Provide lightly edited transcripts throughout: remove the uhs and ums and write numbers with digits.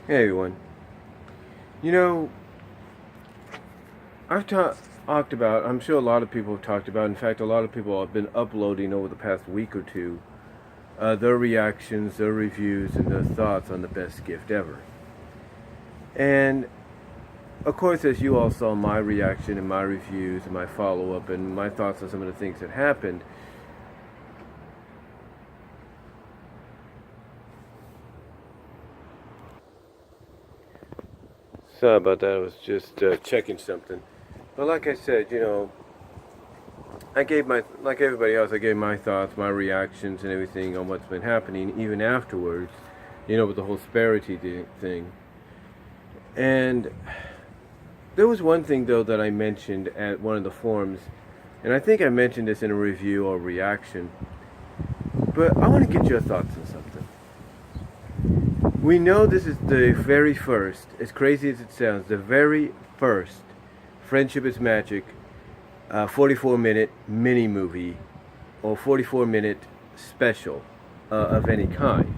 Hey everyone. You know, I've talked about, I'm sure a lot of people have talked about, in fact, a lot of people have been uploading over the past week or two their reactions, their reviews, and their thoughts on the best gift ever. And of course, as you all saw, my reaction and my reviews and my follow up and my thoughts on some of the things that happened. Sorry about that, I was just checking something. But like I said, I gave like everybody else, I gave my thoughts, my reactions, and everything on what's been happening, even afterwards, with the whole Sparity thing. And there was one thing, though, that I mentioned at one of the forums, and I think I mentioned this in a review or reaction, but I want to get your thoughts on something. We know this is the very first, as crazy as it sounds, the very first Friendship is Magic 44-minute mini movie or 44-minute special of any kind.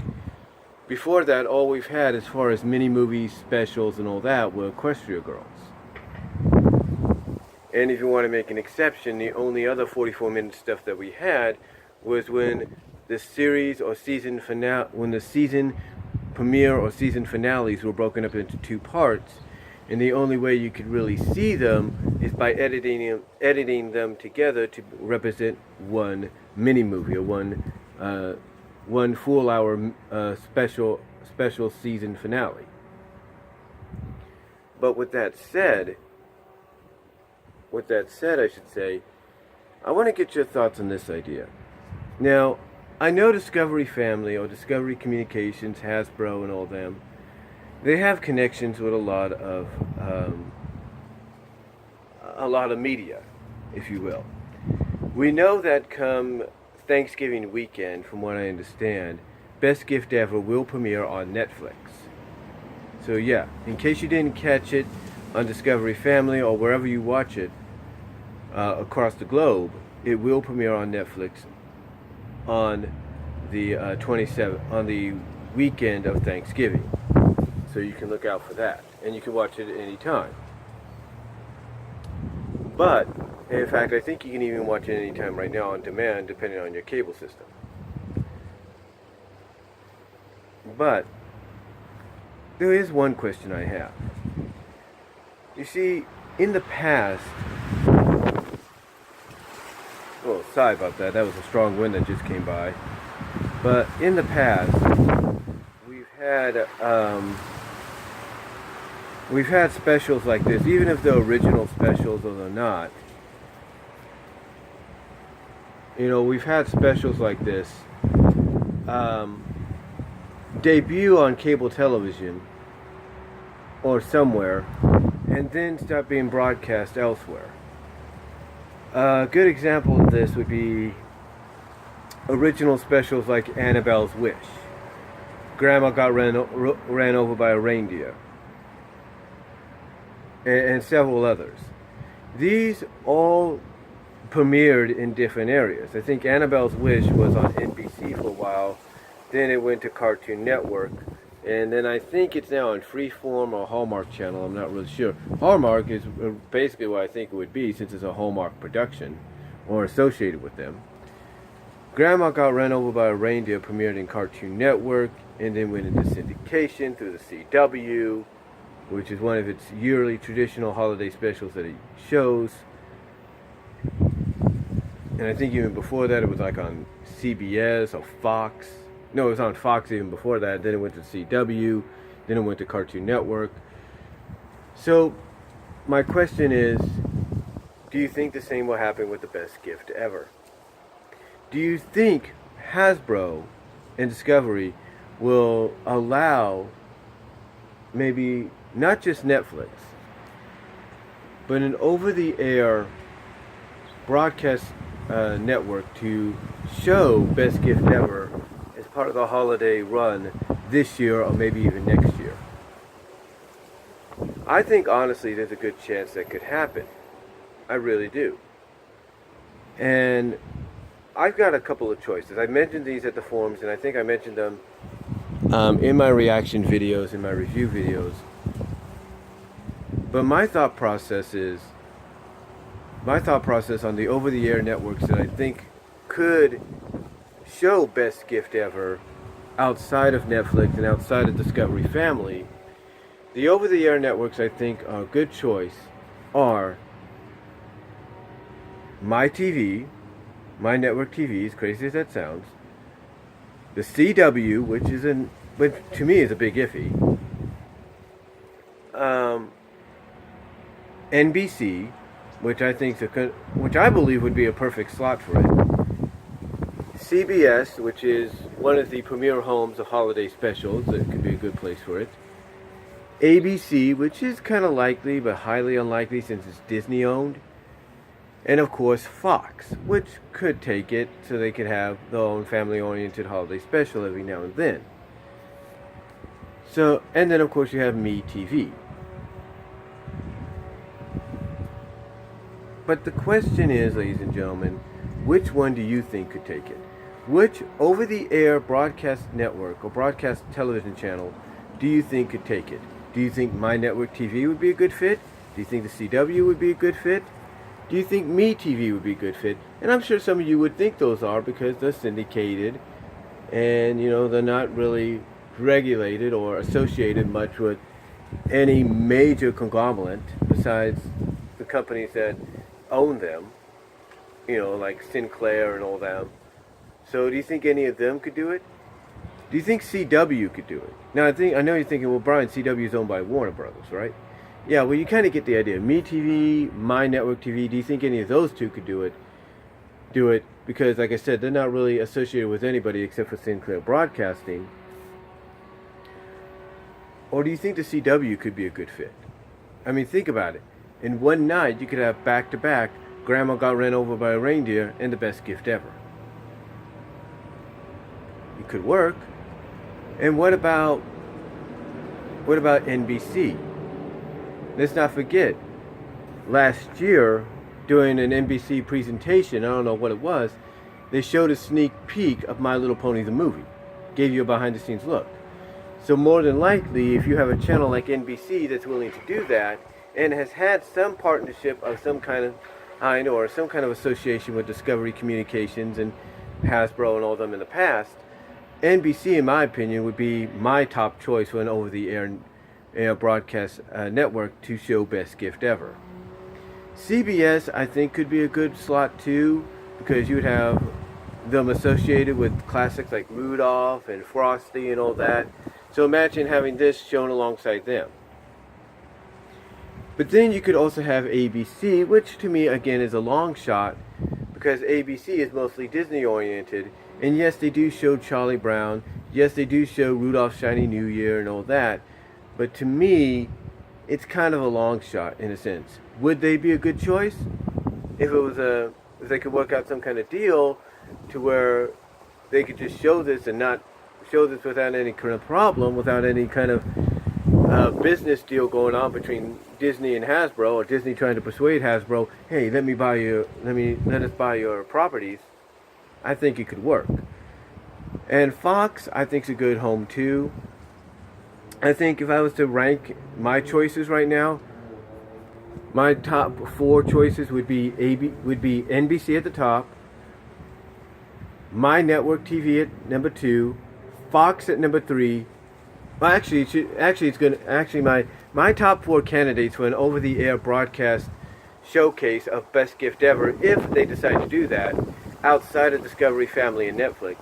Before that, all we've had as far as mini movies, specials, and all that were Equestria Girls. And if you want to make an exception, the only other 44-minute stuff that we had was when the series or season finale, when the season premiere or season finales were broken up into two parts, and the only way you could really see them is by editing them together to represent one mini movie or one full hour special season finale. But with that said, I should say, I want to get your thoughts on this idea. Now, I know Discovery Family or Discovery Communications, Hasbro, and all them. They have connections with a lot of media, if you will. We know that come Thanksgiving weekend, from what I understand, Best Gift Ever will premiere on Netflix. So yeah, in case you didn't catch it on Discovery Family or wherever you watch it across the globe, it will premiere on Netflix on the 27th, on the weekend of Thanksgiving. So you can look out for that, and you can watch it at any time. But in fact, I think you can even watch it anytime right now on demand, depending on your cable system. But there is one question I have. You see, in the past, oh, sorry about that. That was a strong wind that just came by. But in the past, we've had specials like this, even if they're original specials or they're not. We've had specials like this debut on cable television or somewhere, and then start being broadcast elsewhere. A good example of this would be original specials like Annabelle's Wish. Grandma got ran over by a reindeer. And several others. These all premiered in different areas. I think Annabelle's Wish was on NBC for a while, then it went to Cartoon Network, and then I think it's now on Freeform or Hallmark Channel, I'm not really sure. Hallmark is basically what I think it would be, since it's a Hallmark production, or associated with them. Grandma Got Run Over by a Reindeer premiered in Cartoon Network, and then went into syndication through the CW, which is one of its yearly traditional holiday specials that it shows. And I think even before that it was like on CBS or Fox. No, it was on Fox even before that. Then it went to CW. Then it went to Cartoon Network. So my question is, do you think the same will happen with the Best Gift Ever? Do you think Hasbro and Discovery will allow maybe not just Netflix, but an over-the-air broadcast network to show Best Gift Ever as part of the holiday run this year or maybe even next year? I think honestly there's a good chance that could happen. I really do. And I've got a couple of choices. I mentioned these at the forums, and I think I mentioned them in my reaction videos, in my review videos. But my thought process on the over-the-air networks that I think could show Best Gift Ever outside of Netflix and outside of Discovery Family, the over-the-air networks I think are a good choice are My TV, My Network TV, as crazy as that sounds, the CW, which to me is a big iffy, NBC, which I believe would be a perfect slot for it, CBS, which is one of the premier homes of holiday specials, that could be a good place for it, ABC, which is kind of likely but highly unlikely since it's Disney owned, and of course Fox, which could take it so they could have their own family oriented holiday special every now and then. So, and then of course you have METV. But the question is, ladies and gentlemen, which one do you think could take it? Which over-the-air broadcast network or broadcast television channel do you think could take it? Do you think My Network TV would be a good fit? Do you think the CW would be a good fit? Do you think MeTV would be a good fit? And I'm sure some of you would think those are because they're syndicated and, they're not really regulated or associated much with any major conglomerate besides the companies that own them, like Sinclair and all them. So do you think any of them could do it? Do you think CW could do it? Now, I know you're thinking, well, Brian, CW is owned by Warner Brothers, right? Yeah, well, you kind of get the idea. MeTV, My Network TV, do you think any of those two could do it? Because, like I said, they're not really associated with anybody except for Sinclair Broadcasting. Or do you think the CW could be a good fit? I mean, think about it. In one night, you could have back-to-back Grandma Got Ran Over by a Reindeer and The Best Gift Ever. It could work. And what about NBC? Let's not forget, last year, during an NBC presentation, I don't know what it was, they showed a sneak peek of My Little Pony the movie. Gave you a behind-the-scenes look. So more than likely, if you have a channel like NBC that's willing to do that, and has had some partnership of some kind of, or some kind of association with Discovery Communications and Hasbro and all of them in the past, NBC, in my opinion, would be my top choice for an over-the-air broadcast network to show Best Gift Ever. CBS, I think, could be a good slot too, because you would have them associated with classics like Rudolph and Frosty and all that. So imagine having this shown alongside them. But then you could also have ABC, which to me, again, is a long shot, because ABC is mostly Disney oriented. And yes, they do show Charlie Brown. Yes, they do show Rudolph's Shiny New Year and all that. But to me, it's kind of a long shot in a sense. Would they be a good choice? If they could work out some kind of deal to where they could just show this and not show this without any kind of problem, without any kind of business deal going on between Disney and Hasbro, or Disney trying to persuade Hasbro, hey, let us buy your properties. I think it could work. And Fox, I think, is a good home too. I think if I was to rank my choices right now, my top 4 choices would be NBC at the top, My Network TV at number 2, Fox at number 3. Well, my top 4 candidates for an over-the-air broadcast showcase of Best Gift Ever, if they decide to do that, outside of Discovery Family and Netflix.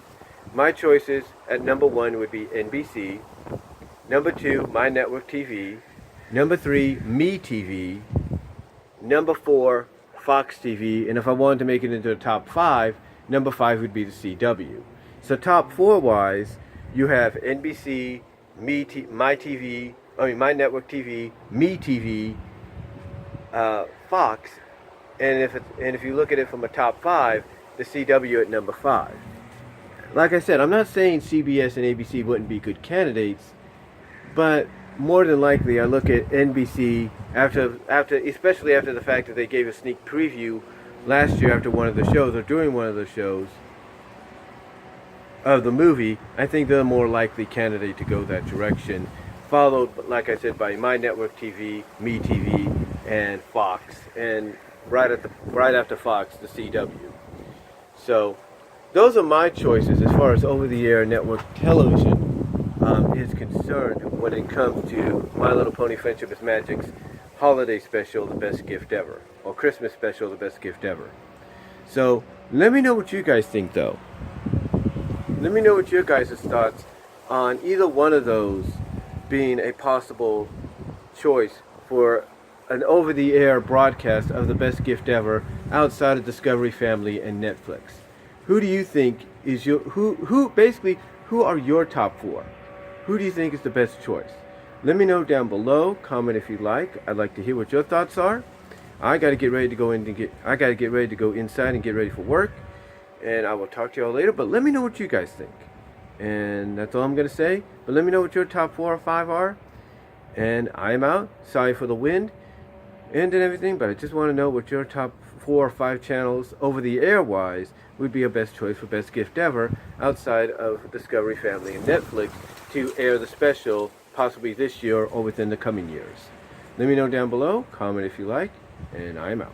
My choices at number 1 would be NBC, number 2, My Network TV, number 3, MeTV, number 4, Fox TV, and if I wanted to make it into the top 5, number 5 would be the CW. So top 4 wise, you have NBC, My Network TV, MeTV, Fox, and if you look at it from a top 5, the CW at number 5. Like I said, I'm not saying CBS and ABC wouldn't be good candidates, but more than likely I look at NBC especially after the fact that they gave a sneak preview last year after one of the shows, or during one of the shows, of the movie, I think they're more likely candidate to go that direction. Followed, like I said, by My Network TV, METV, and Fox, and right after Fox, the CW. So those are my choices as far as over-the-air network television is concerned when it comes to My Little Pony Friendship is Magic's holiday special, The Best Gift Ever, or Christmas special, The Best Gift Ever. So let me know what you guys think, though. Let me know what your guys' thoughts on either one of those being a possible choice for an over-the-air broadcast of The Best Gift Ever outside of Discovery Family and Netflix. Who do you think is your who are your top 4? Who do you think is the best choice? Let me know down below. Comment if you like. I'd like to hear what your thoughts are. I got to get ready to go inside and get ready for work. And I will talk to y'all later, but let me know what you guys think. And that's all I'm going to say. But let me know what your top 4 or 5 are. And I'm out. Sorry for the wind and everything, but I just want to know what your top 4 or 5 channels over the air wise would be your best choice for Best Gift Ever outside of Discovery Family and Netflix to air the special possibly this year or within the coming years. Let me know down below. Comment if you like. And I'm out.